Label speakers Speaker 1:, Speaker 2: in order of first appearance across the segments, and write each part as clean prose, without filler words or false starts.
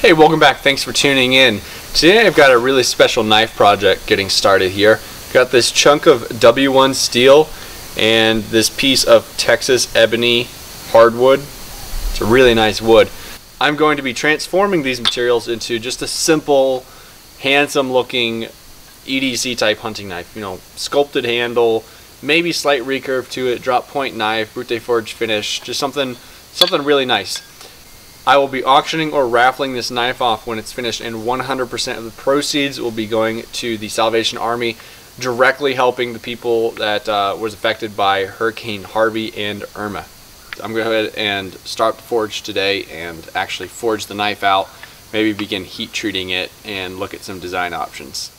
Speaker 1: Hey, welcome back. Thanks for tuning in. Today I've got a really special knife project getting started here. Got this chunk of W1 steel and this piece of Texas ebony hardwood. It's a really nice wood. I'm going to be transforming these materials into just a simple, handsome looking EDC type hunting knife. You know, sculpted handle, maybe slight recurve to it, drop point knife, brute forge finish, just something really nice. I will be auctioning or raffling this knife off when it's finished, and 100% of the proceeds will be going to the Salvation Army, directly helping the people that was affected by Hurricane Harvey and Irma. I'm going to go ahead and start the forge today and actually forge the knife out, maybe begin heat treating it and look at some design options.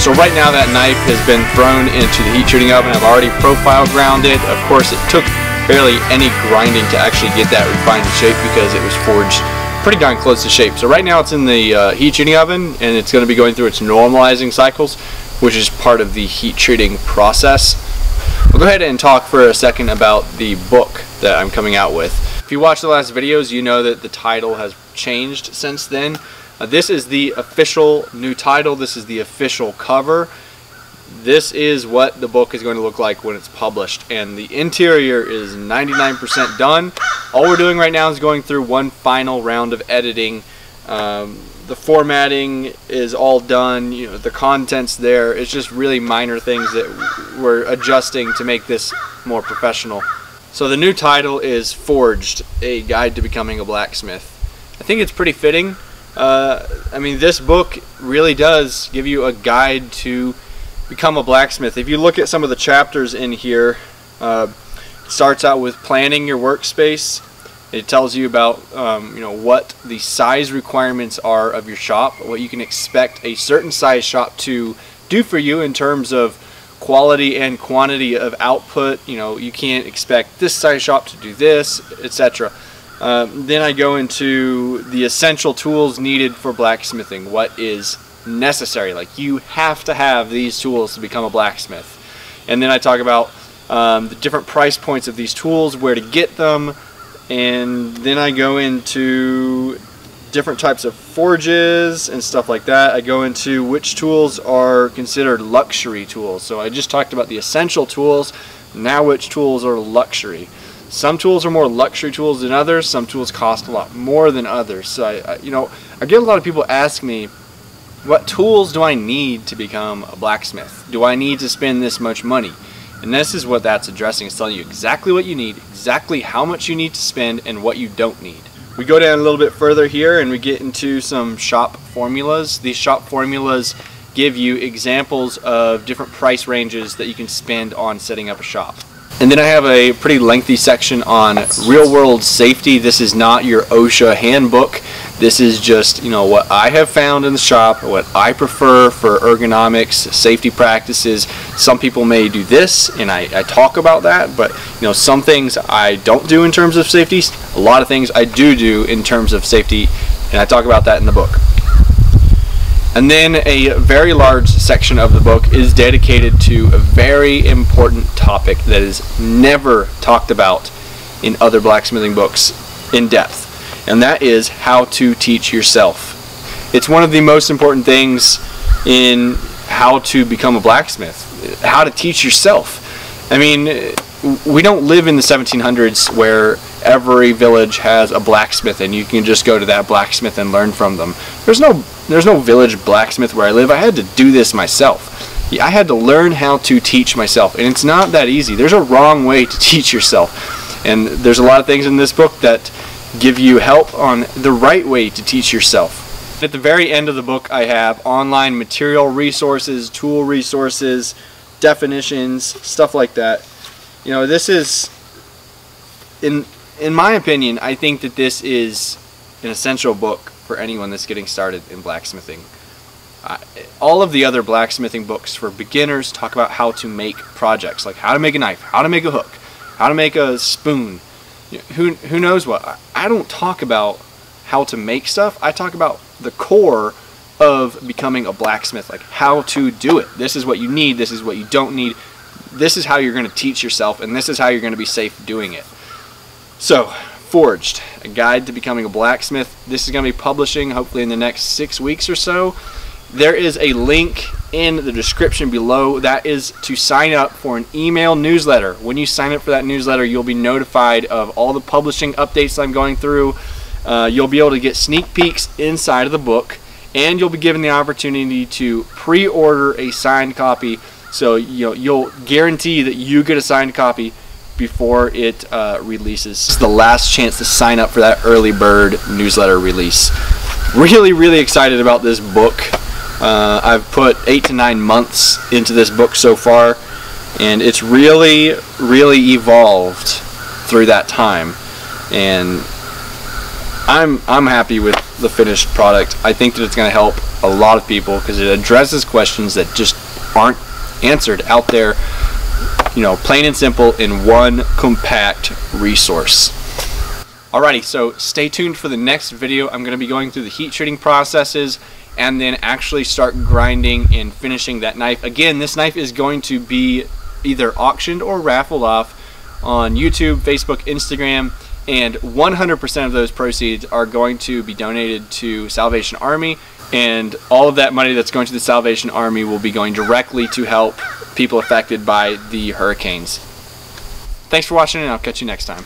Speaker 1: So right now that knife has been thrown into the heat treating oven. I've already profile ground it. Of course, it took barely any grinding to actually get that refined shape because it was forged pretty darn close to shape. So right now it's in the heat treating oven, and it's going to be going through its normalizing cycles, which is part of the heat treating process. We'll go ahead and talk for a second about the book that I'm coming out with. If you watched the last videos, you know that the title has changed since then. This is the official new title. This is the official cover. This is what the book is going to look like when it's published, and the interior is 99% done. All we're doing right now is going through one final round of editing. The formatting is all done, you know, the content's there. It's just really minor things that we're adjusting to make this more professional. So the new title is Forged, A Guide to Becoming a Blacksmith. I think it's pretty fitting. I mean, this book really does give you a guide to become a blacksmith. If you look at some of the chapters in here, it starts out with planning your workspace. It tells you about you know, what the size requirements are of your shop, what you can expect a certain size shop to do for you in terms of quality and quantity of output. You know, you can't expect this size shop to do this, etc. Then I go into the essential tools needed for blacksmithing. What is necessary? Like, you have to have these tools to become a blacksmith. And then I talk about the different price points of these tools, where to get them, and then I go into different types of forges and stuff like that. I go into which tools are considered luxury tools. So I just talked about the essential tools. Now which tools are luxury? Some tools are more luxury tools than others. Some tools cost a lot more than others. So I get a lot of people ask me, what tools do I need to become a blacksmith? Do I need to spend this much money? And this is what that's addressing. It's telling you exactly what you need, exactly how much you need to spend, and what you don't need. We go down a little bit further here and we get into some shop formulas. These shop formulas give you examples of different price ranges that you can spend on setting up a shop. And then I have a pretty lengthy section on real-world safety. This is not your OSHA handbook. This is just, you know, what I have found in the shop, what I prefer for ergonomics, safety practices. Some people may do this, and I talk about that, but you know, some things I don't do in terms of safety. A lot of things I do in terms of safety, and I talk about that in the book. And then a very large section of the book is dedicated to a very important topic that is never talked about in other blacksmithing books in depth, and that is how to teach yourself. It's one of the most important things in how to become a blacksmith, how to teach yourself. I mean, we don't live in the 1700s where every village has a blacksmith and you can just go to that blacksmith and learn from them. There's no village blacksmith where I live. I had to do this myself. I had to learn how to teach myself, and it's not that easy. There's a wrong way to teach yourself, and there's a lot of things in this book that give you help on the right way to teach yourself. At the very end of the book, I have online material resources, tool resources, definitions, stuff like that. You know, this is, in my opinion, I think that this is an essential book for anyone that's getting started in blacksmithing. All of the other blacksmithing books for beginners talk about how to make projects, like how to make a knife, how to make a hook, how to make a spoon. Who knows what? I don't talk about how to make stuff. I talk about the core of becoming a blacksmith, like how to do it. This is what you need, this is what you don't need. This is how you're going to teach yourself, and this is how you're going to be safe doing it. So, Forged, a guide to becoming a blacksmith. This is going to be publishing hopefully in the next 6 weeks or so. There is a link in the description below. That is to sign up for an email newsletter. When you sign up for that newsletter, you'll be notified of all the publishing updates that I'm going through. You'll be able to get sneak peeks inside of the book, and you'll be given the opportunity to pre-order a signed copy. So you'll guarantee that you get a signed copy before it releases. It's the last chance to sign up for that early bird newsletter release. Really excited about this book. I've put 8 to 9 months into this book so far, and it's really evolved through that time, and I'm happy with the finished product. I think that it's going to help a lot of people because it addresses questions that just aren't answered out there, you know, plain and simple in one compact resource. Alrighty, so stay tuned for the next video. I'm going to be going through the heat treating processes and then actually start grinding and finishing that knife. Again, this knife is going to be either auctioned or raffled off on YouTube, Facebook, Instagram, and 100% of those proceeds are going to be donated to Salvation Army, and all of that money that's going to the Salvation Army will be going directly to help people affected by the hurricanes. Thanks for watching, and I'll catch you next time.